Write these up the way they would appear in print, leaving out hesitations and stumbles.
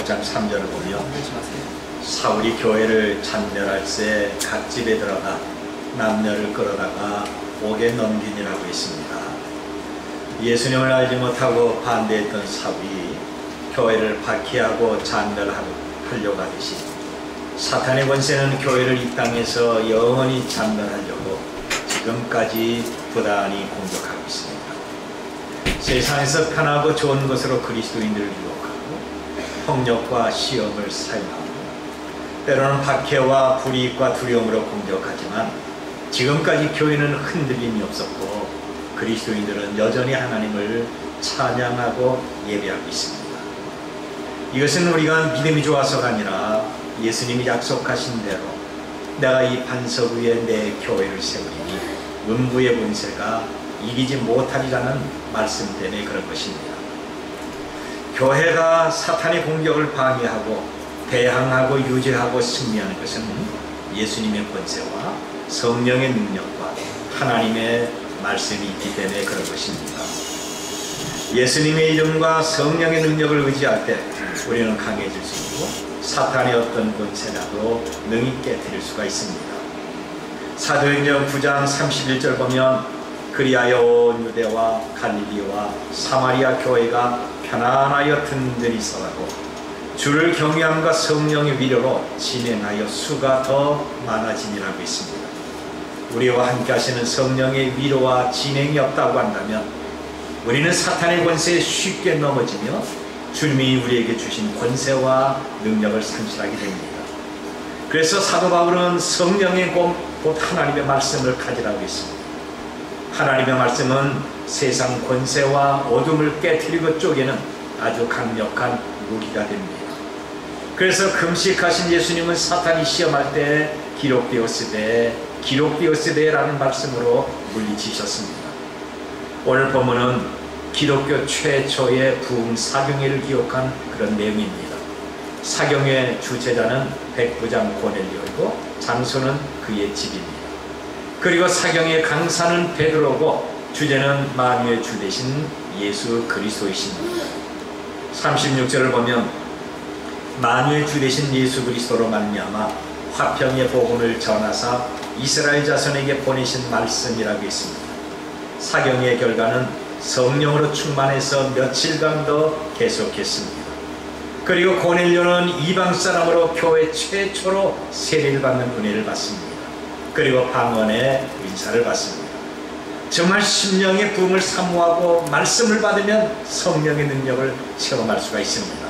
6장 3절을 보면 사울이 교회를 잔멸할 새 각 집에 들어가 남녀를 끌어다가 옥에 넘기니라고 했습니다. 예수님을 알지 못하고 반대했던 사울이 교회를 박해하고 잔멸하려고 하듯이 사탄의 권세는 교회를 이 땅에서 영원히 잔멸하려고 지금까지 부단히 공격하고 있습니다. 세상에서 편하고 좋은 것으로 그리스도인들을 유혹하고 폭력과 시험을 사용하고 때로는 박해와 불이익과 두려움으로 공격하지만 지금까지 교회는 흔들림이 없었고 그리스도인들은 여전히 하나님을 찬양하고 예배하고 있습니다. 이것은 우리가 믿음이 좋아서가 아니라 예수님이 약속하신 대로 내가 이 반석 위에 내 교회를 세우리니 음부의 권세가 이기지 못하리라는 말씀 때문에 그런 것입니다. 교회가 사탄의 공격을 방해하고 대항하고 유지하고 승리하는 것은 예수님의 권세와 성령의 능력과 하나님의 말씀이 있기 때문에 그런 것입니다. 예수님의 이름과 성령의 능력을 의지할 때 우리는 강해질 수 있고 사탄의 어떤 권세라도 능히 깨뜨릴 수가 있습니다. 사도행전 9장 31절 보면 그리하여 온 유대와 갈릴리와 사마리아 교회가 편안하여 든든히 서가고 주를 경외함과 성령의 위로로 진행하여 수가 더 많아지니라고 있습니다. 우리와 함께 하시는 성령의 위로와 진행이 없다고 한다면 우리는 사탄의 권세에 쉽게 넘어지며 주님이 우리에게 주신 권세와 능력을 상실하게 됩니다. 그래서 사도 바울은 성령의 곧 하나님의 말씀을 가지라고 했습니다. 하나님의 말씀은 세상 권세와 어둠을 깨트리고 쪼개는 아주 강력한 무기가 됩니다. 그래서 금식하신 예수님은 사탄이 시험할 때 기록되었으되 라는 말씀으로 물리치셨습니다. 오늘 본문은 기독교 최초의 부흥 사경회를 기록한 그런 내용입니다. 사경회 주체자는 백부장 고넬료이고 장소는 그의 집입니다. 그리고 사경의 강사는 베드로고 주제는 만유의 주 되신 예수 그리스도이십니다. 36절을 보면 만유의 주 되신 예수 그리스도로 말미암아 화평의 복음을 전하사 이스라엘 자손에게 보내신 말씀이라고 했습니다. 사경의 결과는 성령으로 충만해서 며칠간 더 계속했습니다. 그리고 고넬료는 이방 사람으로 교회 최초로 세례를 받는 은혜를 받습니다. 그리고 방언의 은사를 받습니다. 정말 심령의 부흥을 사모하고 말씀을 받으면 성령의 능력을 체험할 수가 있습니다.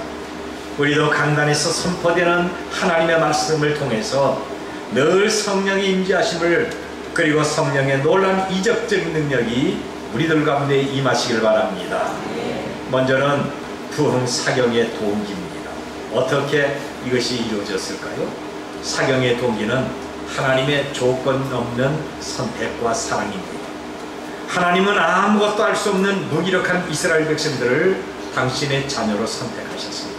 우리도 강단에서 선포되는 하나님의 말씀을 통해서 늘 성령의 임재하심을 그리고 성령의 놀라운 이적적인 능력이 우리들 가운데 임하시길 바랍니다. 먼저는 부흥 사경의 동기입니다. 어떻게 이것이 이루어졌을까요? 사경의 동기는 하나님의 조건 없는 선택과 사랑입니다. 하나님은 아무것도 알 수 없는 무기력한 이스라엘 백성들을 당신의 자녀로 선택하셨습니다.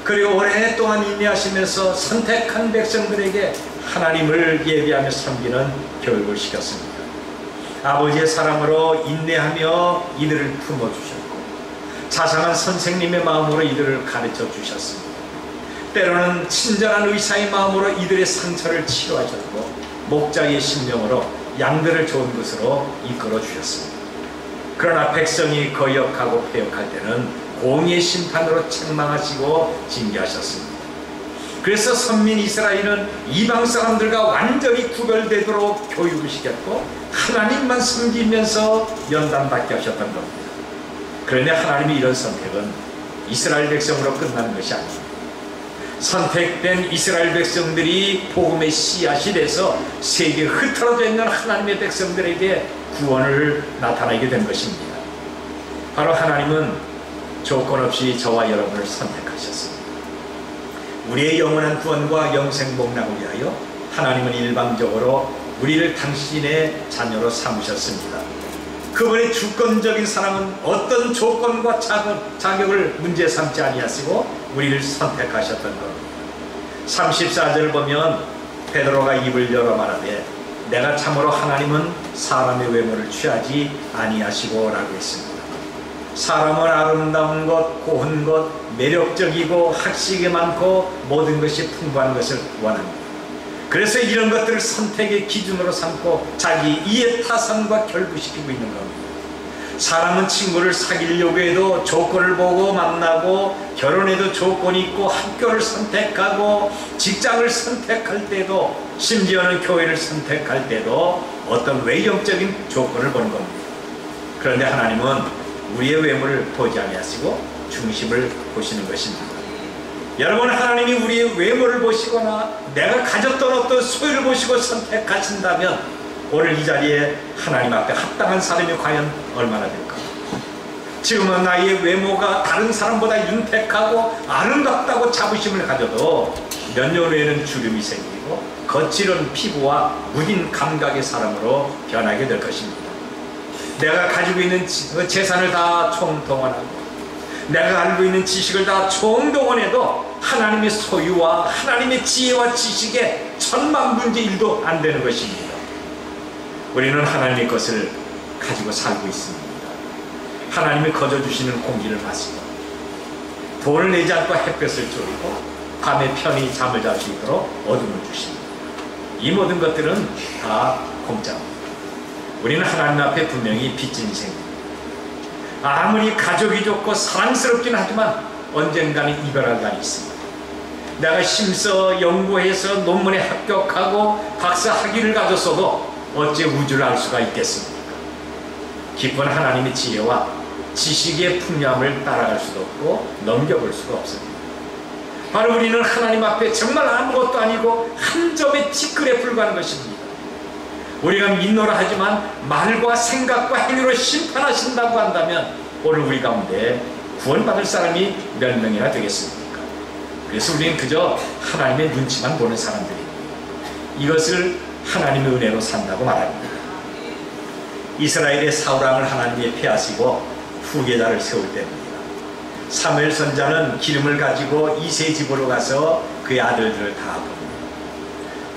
그리고 오랫동안 인내하시면서 선택한 백성들에게 하나님을 예배하며 섬기는 교육을 시켰습니다. 아버지의 사랑으로 인내하며 이들을 품어주셨고 자상한 선생님의 마음으로 이들을 가르쳐 주셨습니다. 때로는 친절한 의사의 마음으로 이들의 상처를 치료하셨고 목자의 심령으로 양들을 좋은 것으로 이끌어 주셨습니다. 그러나 백성이 거역하고 패역할 때는 공의의 심판으로 책망하시고 징계하셨습니다. 그래서 선민 이스라엘은 이방 사람들과 완전히 구별되도록 교육을 시켰고 하나님만 섬기면서 연단받게 하셨던 겁니다. 그런데 하나님이 이런 선택은 이스라엘 백성으로 끝나는 것이 아닙니다. 선택된 이스라엘 백성들이 복음의 씨앗이 돼서 세계에 흩어져 있는 하나님의 백성들에게 구원을 나타내게 된 것입니다. 바로 하나님은 조건 없이 저와 여러분을 선택하셨습니다. 우리의 영원한 구원과 영생 복락을 위하여 하나님은 일방적으로 우리를 당신의 자녀로 삼으셨습니다. 그분의 주권적인 사랑은 어떤 조건과 자격을 문제 삼지 아니하시고 우리를 선택하셨던 겁니다. 34절을 보면 베드로가 입을 열어 말하되 내가 참으로 하나님은 사람의 외모를 취하지 아니하시고 라고 했습니다. 사람은 아름다운 것, 고운 것, 매력적이고 학식이 많고 모든 것이 풍부한 것을 원합니다. 그래서 이런 것들을 선택의 기준으로 삼고 자기 이해타산과 결부시키고 있는 겁니다. 사람은 친구를 사귀려고 해도 조건을 보고 만나고, 결혼해도 조건이 있고, 학교를 선택하고, 직장을 선택할 때도, 심지어는 교회를 선택할 때도 어떤 외형적인 조건을 보는 겁니다. 그런데 하나님은 우리의 외모를 보지 아니하시고 중심을 보시는 것입니다. 여러분, 하나님이 우리의 외모를 보시거나 내가 가졌던 어떤 소유를 보시고 선택하신다면 오늘 이 자리에 하나님 앞에 합당한 사람이 과연 얼마나 될까? 지금은 나의 외모가 다른 사람보다 윤택하고 아름답다고 자부심을 가져도 몇 년 후에는 주름이 생기고 거칠은 피부와 무딘 감각의 사람으로 변하게 될 것입니다. 내가 가지고 있는 재산을 다 총동원하고 내가 알고 있는 지식을 다 총동원해도 하나님의 소유와 하나님의 지혜와 지식에 천만분의 1도 안 되는 것입니다. 우리는 하나님의 것을 가지고 살고 있습니다. 하나님이 거저주시는 공기를 마시고 돈을 내지 않고 햇볕을 쬐고 밤에 편히 잠을 잘 수 있도록 어둠을 주십니다. 이 모든 것들은 다 공짜입니다. 우리는 하나님 앞에 분명히 빚진 인생입니다. 아무리 가족이 좋고 사랑스럽긴 하지만 언젠가는 이별할 날이 있습니다. 내가 힘써 연구해서 논문에 합격하고 박사 학위를 가졌어도 어째 우주를 알 수가 있겠습니까? 깊은 하나님의 지혜와 지식의 풍요함을 따라갈 수도 없고 넘겨볼 수가 없습니다. 바로 우리는 하나님 앞에 정말 아무것도 아니고 한 점의 티끌에 불과한 것입니다. 우리가 믿노라 하지만 말과 생각과 행위로 심판하신다고 한다면 오늘 우리 가운데 구원받을 사람이 몇 명이나 되겠습니까? 그래서 우리는 그저 하나님의 눈치만 보는 사람들입니다. 이것을 하나님의 은혜로 산다고 말합니다. 이스라엘의 사울왕을 하나님이 폐하시고 후계자를 세울 때입니다. 사무엘 선자는 기름을 가지고 이새의 집으로 가서 그의 아들들을 다 봅니다.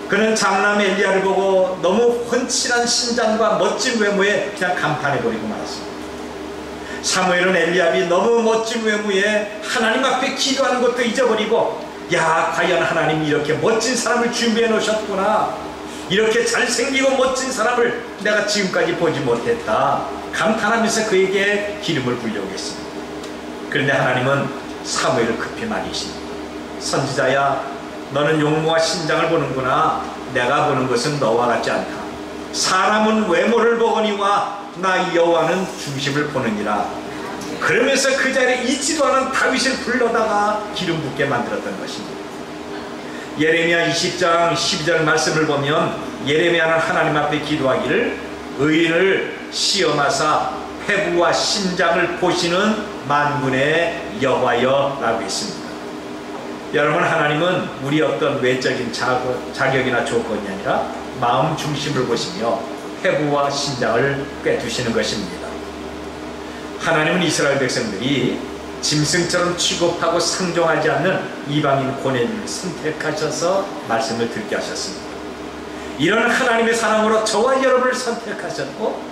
그는 장남 엘리야를 보고 너무 훤칠한 신장과 멋진 외모에 그냥 감탄해버리고 말았습니다. 사무엘은 엘리야비 너무 멋진 외모에 하나님 앞에 기도하는 것도 잊어버리고, 야, 과연 하나님이 이렇게 멋진 사람을 준비해 놓으셨구나, 이렇게 잘생기고 멋진 사람을 내가 지금까지 보지 못했다 감탄하면서 그에게 기름을 부으려고 했습니다. 그런데 하나님은 사무엘을 급히 말리십니다. 선지자야, 너는 용모와 신장을 보는구나. 내가 보는 것은 너와 같지 않다. 사람은 외모를 보거니와 나 여호와는 중심을 보느니라. 그러면서 그 자리에 있지도 않은 다윗을 불러다가 기름 붓게 만들었던 것입니다. 예레미야 20장 12절 말씀을 보면 예레미야는 하나님 앞에 기도하기를 의인을 시험하사 회부와 심장을 보시는 만군의 여호와여 라고 했습니다. 여러분, 하나님은 우리 어떤 외적인 자격이나 조건이 아니라 마음 중심을 보시며 회부와 심장을 꿰두시는 것입니다. 하나님은 이스라엘 백성들이 짐승처럼 취급하고 상종하지 않는 이방인 고뇌를 선택하셔서 말씀을 듣게 하셨습니다. 이런 하나님의 사랑으로 저와 여러분을 선택하셨고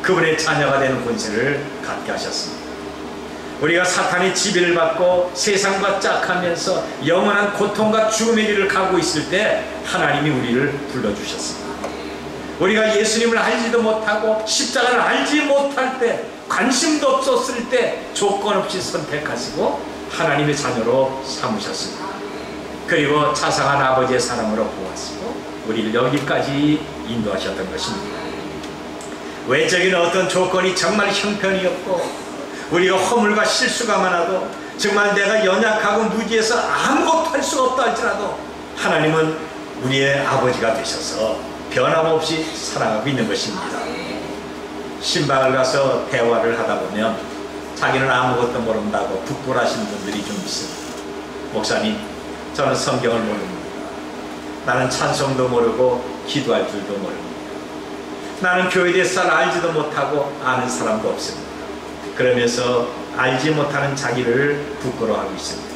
그분의 자녀가 되는 권세를 갖게 하셨습니다. 우리가 사탄의 지배를 받고 세상과 짝하면서 영원한 고통과 죽음의 길을 가고 있을 때 하나님이 우리를 불러주셨습니다. 우리가 예수님을 알지도 못하고 십자가를 알지 못할 때, 관심도 없었을 때 조건 없이 선택하시고 하나님의 자녀로 삼으셨습니다. 그리고 자상한 아버지의 사랑으로 보았고 우리를 여기까지 인도하셨던 것입니다. 외적인 어떤 조건이 정말 형편이었고 우리가 허물과 실수가 많아도 정말 내가 연약하고 무지해서 아무것도 할 수가 없다 할지라도 하나님은 우리의 아버지가 되셔서 변함없이 사랑하고 있는 것입니다. 신방을 가서 대화를 하다 보면 자기는 아무것도 모른다고 부끄러워하시는 분들이 좀 있습니다. 목사님, 저는 성경을 모릅니다. 나는 찬송도 모르고 기도할 줄도 모릅니다. 나는 교회에 대해서 잘 알지도 못하고 아는 사람도 없습니다. 그러면서 알지 못하는 자기를 부끄러워하고 있습니다.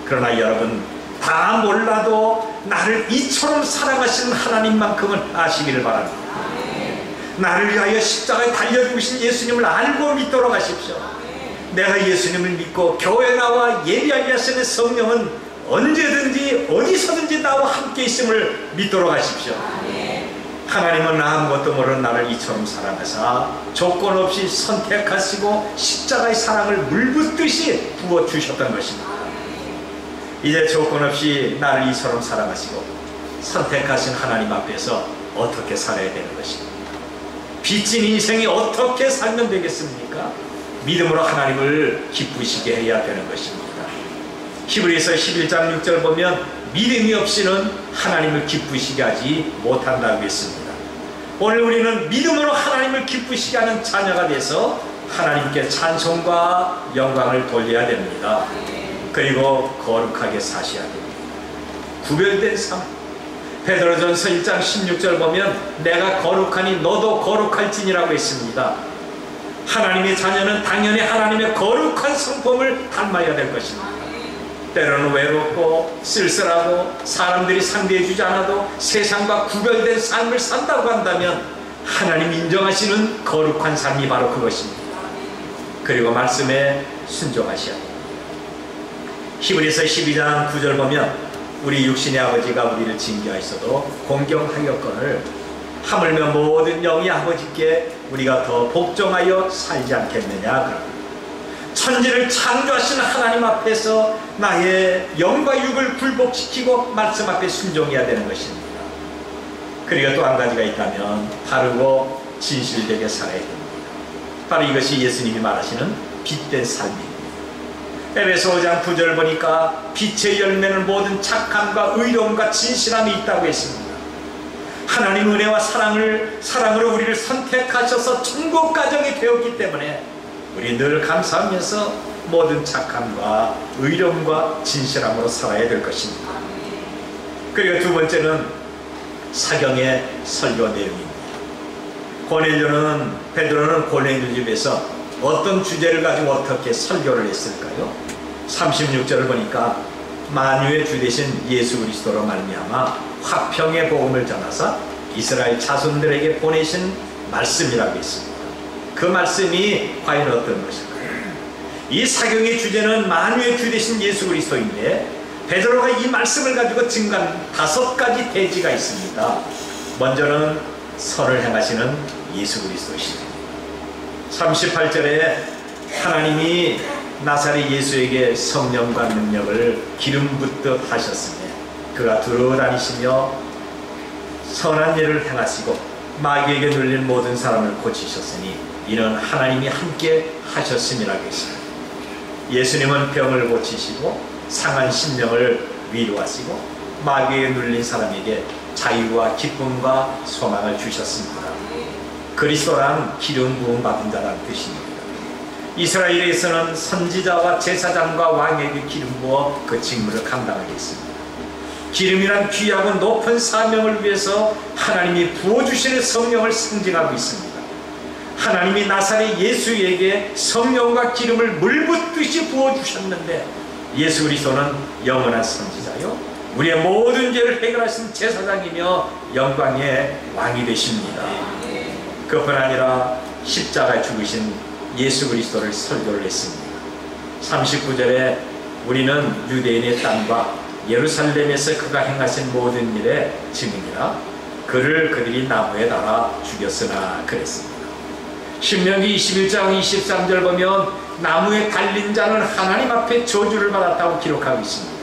그러나 여러분, 다 몰라도 나를 이처럼 사랑하시는 하나님만큼은 아시기를 바랍니다. 나를 위하여 십자가에 달려 죽으신 예수님을 알고 믿도록 하십시오. 내가 예수님을 믿고 교회 나와 예배하게 하시는 성령은 언제든지 어디서든지 나와 함께 있음을 믿도록 하십시오. 하나님은 아무것도 모르는 나를 이처럼 사랑하사 조건 없이 선택하시고 십자가의 사랑을 물붓듯이 부어주셨던 것입니다. 이제 조건 없이 나를 이처럼 사랑하시고 선택하신 하나님 앞에서 어떻게 살아야 되는 것입니까? 빚진 인생이 어떻게 살면 되겠습니까? 믿음으로 하나님을 기쁘시게 해야 되는 것입니다. 히브리서 11장 6절 보면 믿음이 없이는 하나님을 기쁘시게 하지 못한다고 했습니다. 오늘 우리는 믿음으로 하나님을 기쁘시게 하는 자녀가 돼서 하나님께 찬송과 영광을 돌려야 됩니다. 그리고 거룩하게 사셔야 됩니다. 구별된 삶. 베드로전서 1장 16절 보면 내가 거룩하니 너도 거룩할지니라고 했습니다. 하나님의 자녀는 당연히 하나님의 거룩한 성품을 닮아야 될 것입니다. 때로는 외롭고 쓸쓸하고 사람들이 상대해주지 않아도 세상과 구별된 삶을 산다고 한다면 하나님 인정하시는 거룩한 삶이 바로 그것입니다. 그리고 말씀에 순종하셔야 합니다. 히브리서 12장 9절 보면 우리 육신의 아버지가 우리를 징계하였어도 공경하였거늘 하물며 모든 영이 아버지께 우리가 더 복종하여 살지 않겠느냐. 천지를 창조하시는 하나님 앞에서 나의 영과 육을 굴복시키고 말씀 앞에 순종해야 되는 것입니다. 그리고 또 한 가지가 있다면 바르고 진실되게 살아야 됩니다. 바로 이것이 예수님이 말하시는 빛된 삶입니다. 에베소 5장 9절 보니까 빛의 열매는 모든 착함과 의로움과 진실함이 있다고 했습니다. 하나님 은혜와 사랑으로 우리를 선택하셔서 천국 가정이 되었기 때문에 우리 늘 감사하면서 모든 착함과 의로움과 진실함으로 살아야 될 것입니다. 그리고 두 번째는 사경의 설교 내용입니다. 베드로는 고넬료 집에서 어떤 주제를 가지고 어떻게 설교를 했을까요? 36절을 보니까 만유의 주 되신 예수 그리스도로 말미암아 화평의 복음을 전하사 이스라엘 자손들에게 보내신 말씀이라고 했습니다. 그 말씀이 과연 어떤 것일까요? 이 사경의 주제는 만유의 주 되신 예수 그리스도인데 베드로가 이 말씀을 가지고 증거한 5가지 대지가 있습니다. 먼저는 선을 행하시는 예수 그리스도이십니다. 38절에 하나님이 나사렛 예수에게 성령과 능력을 기름 붓듯 하셨으며 그가 두루다니시며 선한 일을 행하시고 마귀에게 눌린 모든 사람을 고치셨으니 이는 하나님이 함께 하셨음이라고 했습니다. 예수님은 병을 고치시고 상한 심령을 위로하시고 마귀에 눌린 사람에게 자유와 기쁨과 소망을 주셨습니다. 그리스도란 기름 부음 받은 자란 뜻입니다. 이스라엘에서는 선지자와 제사장과 왕에게 기름 부어 그 직무를 감당하게 했습니다. 기름이란 귀하고 높은 사명을 위해서 하나님이 부어주시는 성령을 상징하고 있습니다. 하나님이 나사렛 예수에게 성령과 기름을 물붓듯이 부어주셨는데 예수 그리스도는 영원한 선지자요 우리의 모든 죄를 해결하신 제사장이며 영광의 왕이 되십니다. 그뿐 아니라 십자가에 죽으신 예수 그리스도를 설교를 했습니다. 39절에 우리는 유대인의 땅과 예루살렘에서 그가 행하신 모든 일의 증인이라 그를 그들이 나무에 달아 죽였으나 그랬습니다. 신명기 21장 23절 보면 나무에 달린 자는 하나님 앞에 저주를 받았다고 기록하고 있습니다.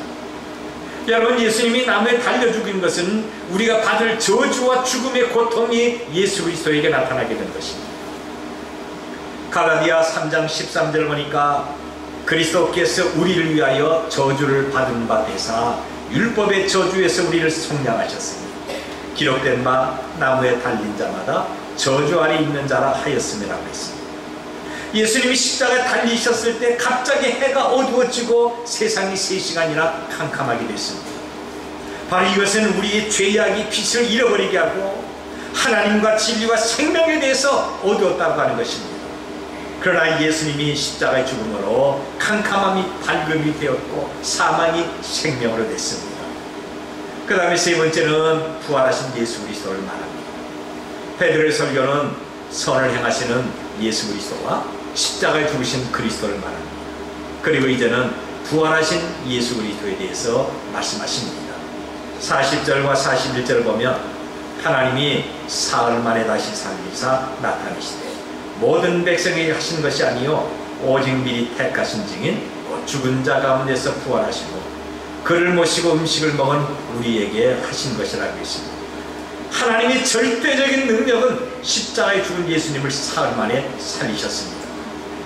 여러분, 예수님이 나무에 달려 죽인 것은 우리가 받을 저주와 죽음의 고통이 예수 그리스도에게 나타나게 된 것입니다. 갈라디아 3장 13절 보니까 그리스도께서 우리를 위하여 저주를 받은 바 되사 율법의 저주에서 우리를 속량하셨으니 기록된 바 나무에 달린 자마다 저주 아래 있는 자라 하였음이라고 했습니다. 예수님이 십자가에 달리셨을 때 갑자기 해가 어두워지고 세상이 3시간이나 캄캄하게 됐습니다. 바로 이것은 우리의 죄악이 빛을 잃어버리게 하고 하나님과 진리와 생명에 대해서 어두웠다고 하는 것입니다. 그러나 예수님이 십자가의 죽음으로 캄캄함이 밝음이 되었고 사망이 생명으로 됐습니다. 그 다음에 세 번째는 부활하신 예수 그리스도를 말합니다. 베드로의 설교는 선을 행하시는 예수 그리스도와 십자가에 죽으신 그리스도를 말합니다. 그리고 이제는 부활하신 예수 그리스도에 대해서 말씀하십니다. 40절과 41절 보면 하나님이 사흘 만에 다시 살리사 나타내시되 모든 백성에게 하신 것이 아니요 오직 미리 택하신 증인 죽은 자 가운데서 부활하시고 그를 모시고 음식을 먹은 우리에게 하신 것이라고 했습니다. 하나님의 절대적인 능력은 십자가에 죽은 예수님을 사흘 만에 살리셨습니다.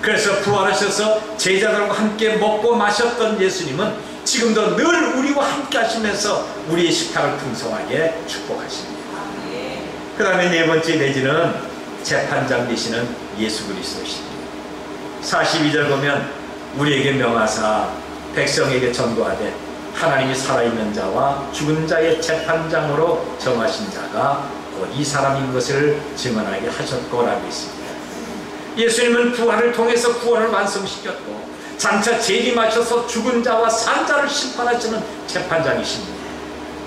그래서 부활하셔서 제자들과 함께 먹고 마셨던 예수님은 지금도 늘 우리와 함께 하시면서 우리의 식탁을 풍성하게 축복하십니다. 그 다음에 네 번째 내지는 재판장 되시는 예수 그리스도십니다. 42절 보면 우리에게 명하사 백성에게 전도하되 하나님이 살아있는 자와 죽은 자의 재판장으로 정하신 자가 곧 이 사람인 것을 증언하게 하셨고라고 했습니다. 예수님은 부활을 통해서 구원을 완성시켰고 장차 재림하셔서 죽은 자와 산 자를 심판하시는 재판장이십니다.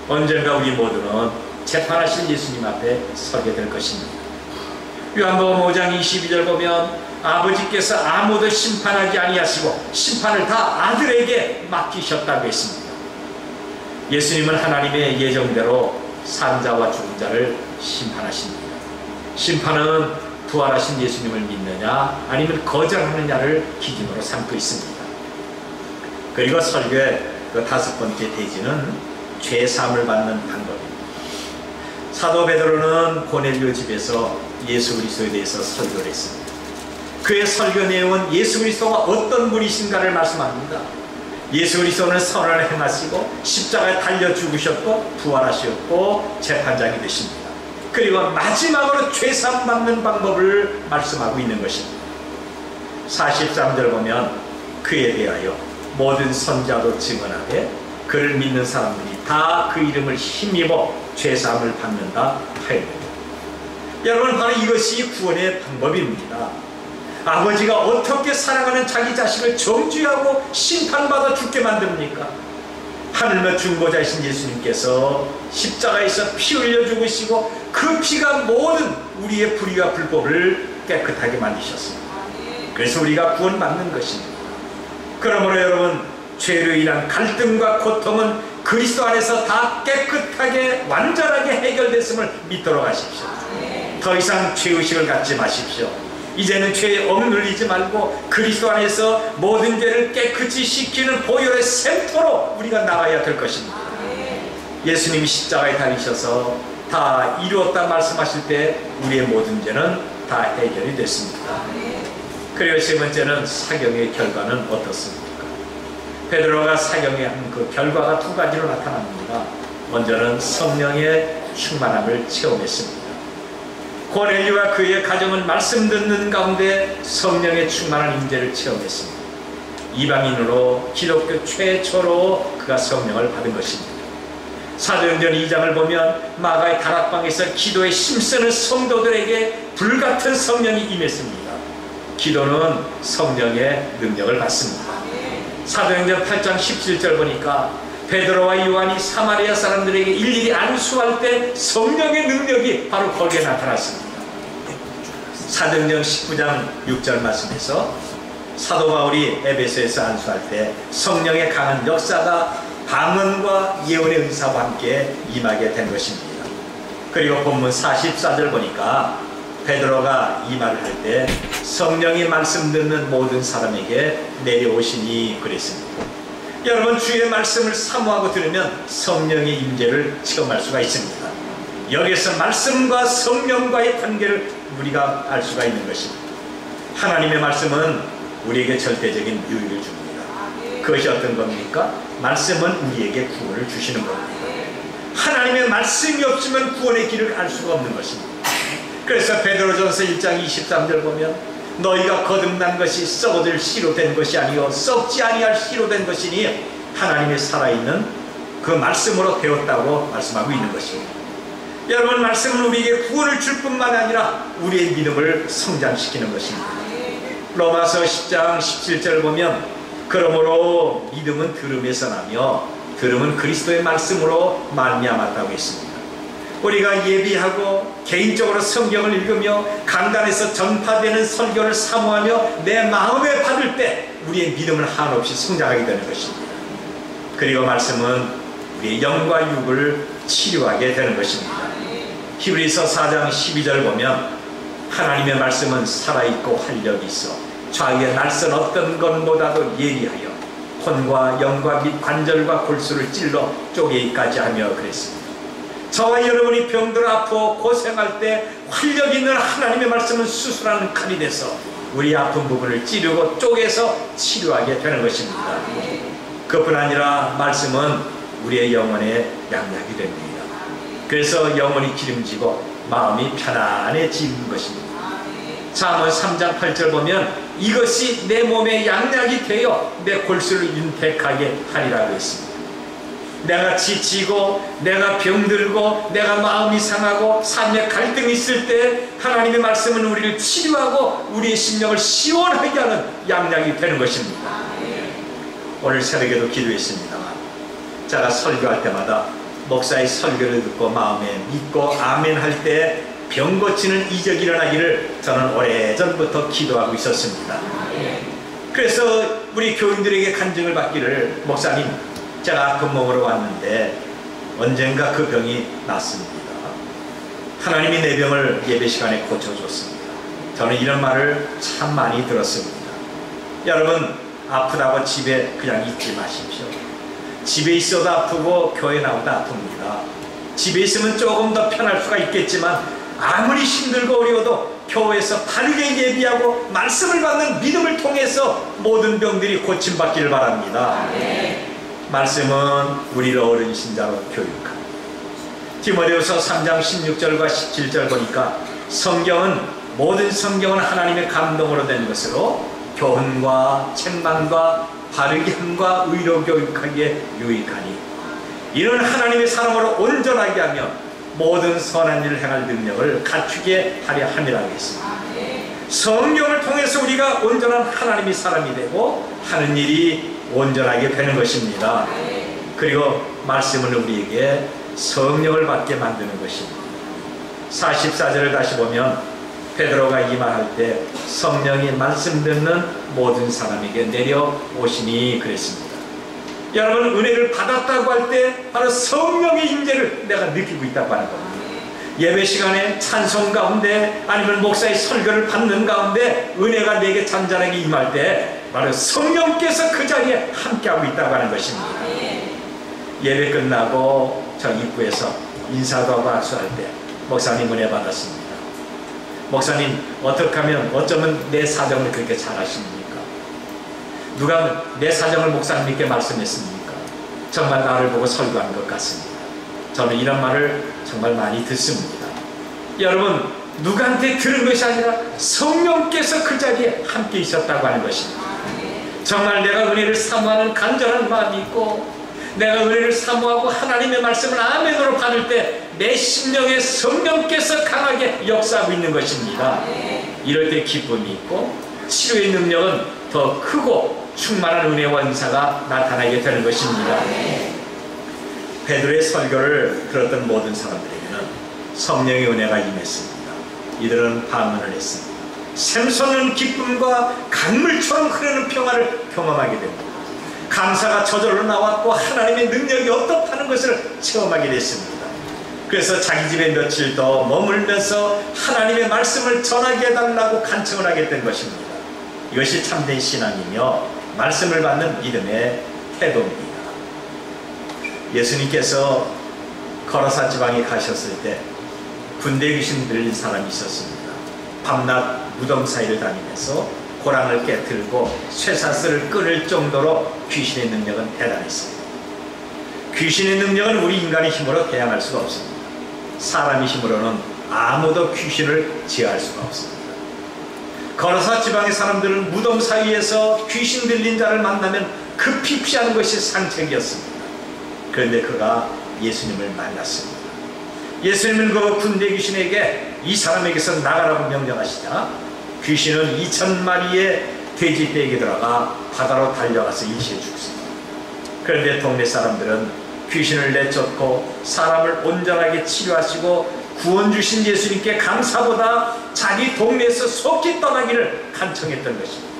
언젠가 우리 모두는 재판하실 예수님 앞에 서게 될 것입니다. 요한복음 5장 22절 보면 아버지께서 아무도 심판하지 아니하시고 심판을 다 아들에게 맡기셨다고 했습니다. 예수님은 하나님의 예정대로 산 자와 죽은 자를 심판하십니다. 심판은 부활하신 예수님을 믿느냐 아니면 거절하느냐를 기준으로 삼고 있습니다. 그리고 설교의 그 다섯 번째 대지는 죄사함을 받는 방법입니다. 사도 베드로는 고넬료 집에서 예수 그리스도에 대해서 설교를 했습니다. 그의 설교 내용은 예수 그리스도가 어떤 분이신가를 말씀합니다. 예수 그리스도는 선을 행하시고 십자가에 달려 죽으셨고 부활하셨고 재판장이 되십니다. 그리고 마지막으로 죄사함 받는 방법을 말씀하고 있는 것입니다. 43절 보면 그에 대하여 모든 선자도 증언하되 그를 믿는 사람들이 다 그 이름을 힘입어 죄사함을 받는다 하였습니다. 여러분 바로 이것이 구원의 방법입니다. 아버지가 어떻게 사랑하는 자기 자식을 정죄하고 심판받아 죽게 만듭니까? 하늘며 중보자이신 예수님께서 십자가에서 피 흘려 죽으시고 그 피가 모든 우리의 불의와 불법을 깨끗하게 만드셨습니다. 그래서 우리가 구원받는 것입니다. 그러므로 여러분 죄로 인한 갈등과 고통은 그리스도 안에서 다 깨끗하게 완전하게 해결됐음을 믿도록 하십시오. 더 이상 죄의식을 갖지 마십시오. 이제는 죄에 억눌리지 말고 그리스도 안에서 모든 죄를 깨끗이 씻기는 보혈의 샘터로 우리가 나가야 될 것입니다. 예수님이 십자가에 달리셔서 다 이루었다 말씀하실 때 우리의 모든 죄는 다 해결이 됐습니다. 그리고 세 번째는 사경의 결과는 어떻습니까? 베드로가 사경에 한 그 결과가 두 가지로 나타납니다. 먼저는 성령의 충만함을 체험했습니다. 고넬료와 그의 가정은 말씀 듣는 가운데 성령의 충만한 임재를 체험했습니다. 이방인으로 기독교 최초로 그가 성령을 받은 것입니다. 사도행전 2장을 보면 마가의 다락방에서 기도에 힘쓰는 성도들에게 불같은 성령이 임했습니다. 기도는 성령의 능력을 받습니다. 사도행전 8장 17절 보니까 베드로와 요한이 사마리아 사람들에게 일일이 안수할 때 성령의 능력이 바로 거기에 나타났습니다. 사도행전 19장 6절 말씀에서 사도 바울이 에베소에서 안수할 때 성령의 강한 역사가 방언과 예언의 은사와 함께 임하게 된 것입니다. 그리고 본문 44절 보니까 베드로가 이 말을 할 때 성령이 말씀 듣는 모든 사람에게 내려오시니 그랬습니다. 여러분 주의 말씀을 사모하고 들으면 성령의 임재를 체험할 수가 있습니다. 여기서 말씀과 성령과의 관계를 우리가 알 수가 있는 것입니다. 하나님의 말씀은 우리에게 절대적인 유익을 줍니다. 그것이 어떤 겁니까? 말씀은 우리에게 구원을 주시는 겁니다. 하나님의 말씀이 없으면 구원의 길을 알 수가 없는 것입니다. 그래서 베드로전서 1장 23절 보면 너희가 거듭난 것이 썩어질 씨로 된 것이 아니요 썩지 아니할 씨로 된 것이니 하나님의 살아있는 그 말씀으로 되었다고 말씀하고 있는 것입니다. 여러분 말씀은 우리에게 구원을 줄 뿐만 아니라 우리의 믿음을 성장시키는 것입니다. 로마서 10장 17절 보면 그러므로 믿음은 들음에서 나며 들음은 그리스도의 말씀으로 말미암았다고 했습니다. 우리가 예비하고 개인적으로 성경을 읽으며 강단에서 전파되는 설교를 사모하며 내 마음에 받을 때 우리의 믿음은 한없이 성장하게 되는 것입니다. 그리고 말씀은 우리의 영과 육을 치료하게 되는 것입니다. 히브리서 4장 12절 보면 하나님의 말씀은 살아있고 활력이 있어 좌우의 날선 어떤 것보다도 예리하여 혼과 영과 및 관절과 골수를 찔러 쪼개기까지 하며 그랬습니다. 저와 여러분이 병들어 아프고 고생할 때 활력 있는 하나님의 말씀은 수술하는 칼이 돼서 우리 아픈 부분을 찌르고 쪼개서 치료하게 되는 것입니다. 그뿐 아니라 말씀은 우리의 영혼의 양약이 됩니다. 그래서 영혼이 기름지고 마음이 편안해지는 것입니다. 잠언 3장 8절 보면 이것이 내 몸의 양약이 되어 내 골수를 윤택하게 하리라고 했습니다. 내가 지치고 내가 병들고 내가 마음이 상하고 삶에 갈등이 있을 때 하나님의 말씀은 우리를 치료하고 우리의 심령을 시원하게 하는 양약이 되는 것입니다. 오늘 새벽에도 기도했습니다만 제가 설교할 때마다 목사의 설교를 듣고 마음에 믿고 아멘 할 때 병 고치는 이적이 일어나기를 저는 오래전부터 기도하고 있었습니다. 그래서 우리 교인들에게 간증을 받기를 목사님 제가 아픈 몸으로 왔는데 언젠가 그 병이 낫습니다. 하나님이 내 병을 예배 시간에 고쳐줬습니다. 저는 이런 말을 참 많이 들었습니다. 여러분 아프다고 집에 그냥 있지 마십시오. 집에 있어도 아프고 교회 나오도 아픕니다. 집에 있으면 조금 더 편할 수가 있겠지만 아무리 힘들고 어려워도 교회에서 바르게 예비하고 말씀을 받는 믿음을 통해서 모든 병들이 고침받기를 바랍니다. 말씀은 우리를 어른 신자로 교육합니다. 디모데후서 3장 16절과 17절 보니까 모든 성경은 하나님의 감동으로 된 것으로 교훈과 책망과 바르게 함과 의로 교육하기에 유익하니 이는 하나님의 사람으로 온전하게 하며 모든 선한 일을 행할 능력을 갖추게 하려 함이라고 했습니다. 성경을 통해서 우리가 온전한 하나님의 사람이 되고 하는 일이 온전하게 되는 것입니다. 그리고 말씀은 우리에게 성령을 받게 만드는 것입니다. 44절을 다시 보면 베드로가 이 말할 때 성령이 말씀 듣는 모든 사람에게 내려오시니 그랬습니다. 여러분 은혜를 받았다고 할 때 바로 성령의 임재를 내가 느끼고 있다고 하는 겁니다. 예배 시간에 찬송 가운데 아니면 목사의 설교를 받는 가운데 은혜가 내게 잔잔하게 임할 때 바로 성령께서 그 자리에 함께하고 있다고 하는 것입니다. 예배 끝나고 저 입구에서 인사도 하고 악수할 때 목사님 은혜 받았습니다. 목사님 어떻게 하면 어쩌면 내 사정을 그렇게 잘 아십니까? 누가 내 사정을 목사님께 말씀했습니까? 정말 나를 보고 설교한 것 같습니다. 저는 이런 말을 정말 많이 듣습니다. 여러분 누구한테 들은 것이 아니라 성령께서 그 자리에 함께 있었다고 하는 것입니다. 정말 내가 은혜를 사모하는 간절한 마음이 있고 내가 은혜를 사모하고 하나님의 말씀을 아멘으로 받을 때 내 심령에 성령께서 강하게 역사하고 있는 것입니다. 이럴 때 기쁨이 있고 치료의 능력은 더 크고 충만한 은혜와 은사가 나타나게 되는 것입니다. 베드로의 설교를 들었던 모든 사람들에게는 성령의 은혜가 임했습니다. 이들은 방언을 했습니다. 샘솟는 기쁨과 강물처럼 흐르는 평화를 경험하게 됩니다. 감사가 저절로 나왔고 하나님의 능력이 어떻다는 것을 체험하게 됐습니다. 그래서 자기 집에 며칠 더 머물면서 하나님의 말씀을 전하게 해달라고 간청을 하게 된 것입니다. 이것이 참된 신앙이며 말씀을 받는 믿음의 태도입니다. 예수님께서 거라사 지방에 가셨을 때 군대 귀신 들린 사람이 있었습니다. 밤낮 무덤 사이를 다니면서 고랑을 깨뜨리고 쇠사슬을 끊을 정도로 귀신의 능력은 대단했습니다. 귀신의 능력은 우리 인간의 힘으로 대항할 수가 없습니다. 사람의 힘으로는 아무도 귀신을 제어할 수가 없습니다. 거라사 지방의 사람들은 무덤 사이에서 귀신 들린 자를 만나면 급히 피하는 것이 상책이었습니다. 그런데 그가 예수님을 만났습니다. 예수님은 그 군대 귀신에게 이 사람에게서 나가라고 명령하시자 귀신은 2000마리의 돼지떼에게 들어가 바다로 달려가서 일시에 죽습니다. 그런데 동네 사람들은 귀신을 내쫓고 사람을 온전하게 치료하시고 구원 주신 예수님께 감사보다 자기 동네에서 속히 떠나기를 간청했던 것입니다.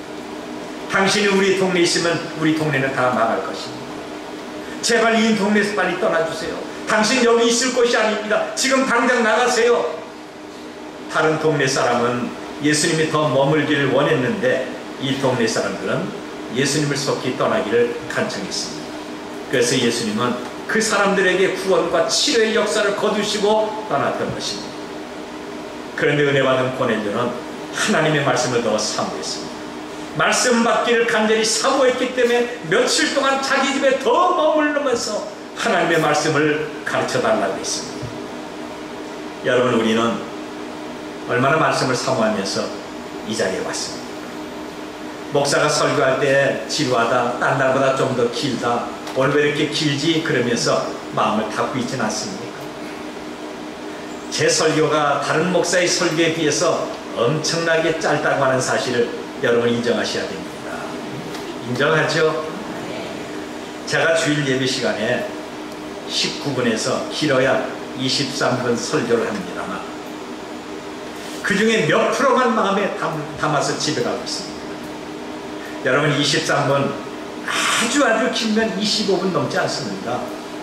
당신이 우리 동네에 있으면 우리 동네는 다 망할 것입니다. 제발 이 동네에서 빨리 떠나주세요. 당신 여기 있을 곳이 아닙니다. 지금 당장 나가세요. 다른 동네 사람은 예수님이 더 머물기를 원했는데 이 동네 사람들은 예수님을 속히 떠나기를 간청했습니다. 그래서 예수님은 그 사람들에게 구원과 치료의 역사를 거두시고 떠났던 것입니다. 그런데 은혜 받은 고넬료는 하나님의 말씀을 더 사모했습니다. 말씀 받기를 간절히 사모했기 때문에 며칠 동안 자기 집에 더 머무르면서 하나님의 말씀을 가르쳐달라고 했습니다. 여러분, 우리는 얼마나 말씀을 사모하면서 이 자리에 왔습니다. 목사가 설교할 때 지루하다, 딴 날보다 좀 더 길다, 오늘 왜 이렇게 길지? 그러면서 마음을 닫고 있지는 않습니까? 제 설교가 다른 목사의 설교에 비해서 엄청나게 짧다고 하는 사실을 여러분 인정하셔야 됩니다. 인정하죠? 제가 주일 예배 시간에 19분에서 길어야 23분 설교를 합니다만 그 중에 몇 프로만 마음에 담아서 집에 가고 있습니다. 여러분, 23분 아주 길면 25분 넘지 않습니다.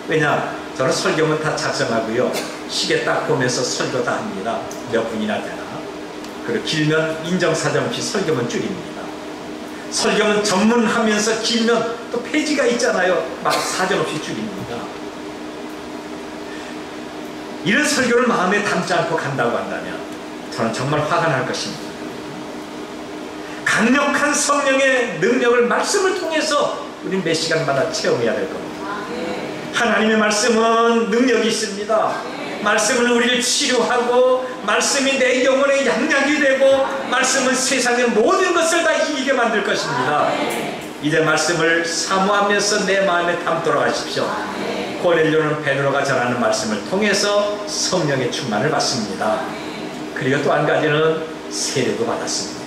왜냐? 저는 설교문 다 작성하고요, 시계 딱 보면서 설교 다 합니다. 몇 분이나 되나. 그리고 길면 인정사정 없이 설교문 줄입니다. 설교문 전문하면서 길면 또 페이지가 있잖아요. 막 사정 없이 줄입니다. 이런 설교를 마음에 담지 않고 간다고 한다면 저는 정말 화가 날 것입니다. 강력한 성령의 능력을 말씀을 통해서 우리는 매 시간마다 체험해야 될 겁니다. 하나님의 말씀은 능력이 있습니다. 말씀은 우리를 치료하고, 말씀이 내 영혼의 양약이 되고, 말씀은 세상의 모든 것을 다 이기게 만들 것입니다. 이제 말씀을 사모하면서 내 마음에 담도록 하십시오. 고넬료는 베드로가 전하는 말씀을 통해서 성령의 충만을 받습니다. 그리고 또 한 가지는 세례도 받았습니다.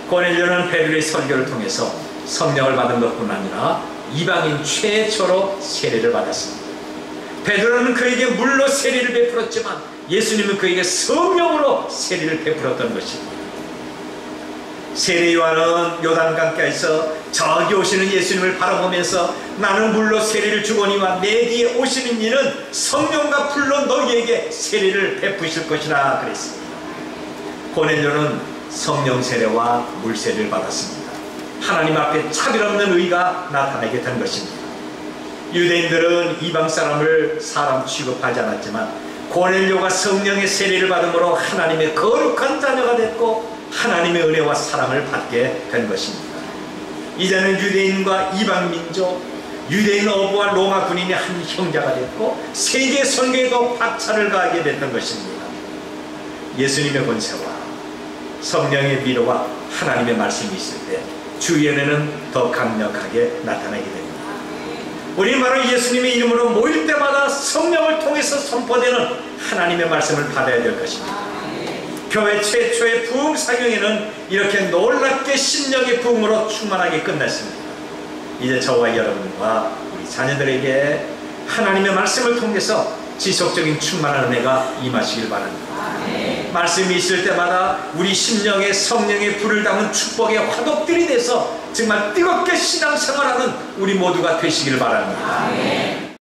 고넬료는 베드로의 설교를 통해서 성령을 받은 것뿐 아니라 이방인 최초로 세례를 받았습니다. 베드로는 그에게 물로 세례를 베풀었지만 예수님은 그에게 성령으로 세례를 베풀었던 것입니다. 세례 요한은 요단강가에서 저기 오시는 예수님을 바라보면서 나는 물로 세례를 주거니와 내 뒤에 오시는 이는 성령과 불로 너희에게 세례를 베푸실 것이라 그랬습니다. 고넬료는 성령 세례와 물 세례를 받았습니다. 하나님 앞에 차별 없는 의가 나타나게 된 것입니다. 유대인들은 이방 사람을 사람 취급하지 않았지만 고넬료가 성령의 세례를 받음으로 하나님의 거룩한 자녀가 됐고 하나님의 은혜와 사랑을 받게 된 것입니다. 이제는 유대인과 이방 민족, 유대인 어부와 로마 군인의 한 형제가 됐고 세계 선교에도 박차를 가하게 됐던 것입니다. 예수님의 권세와 성령의 위로와 하나님의 말씀이 있을 때 주위에는 더 강력하게 나타나게 됩니다. 우리는 바로 예수님의 이름으로 모일 때마다 성령을 통해서 선포되는 하나님의 말씀을 받아야 될 것입니다. 교회 최초의 부흥 사경에는 이렇게 놀랍게 심령의 부흥으로 충만하게 끝났습니다. 이제 저와 여러분과 우리 자녀들에게 하나님의 말씀을 통해서 지속적인 충만한 은혜가 임하시길 바랍니다. 말씀이 있을 때마다 우리 심령에 성령의 불을 담은 축복의 화덕들이 돼서 정말 뜨겁게 신앙생활하는 우리 모두가 되시길 바랍니다.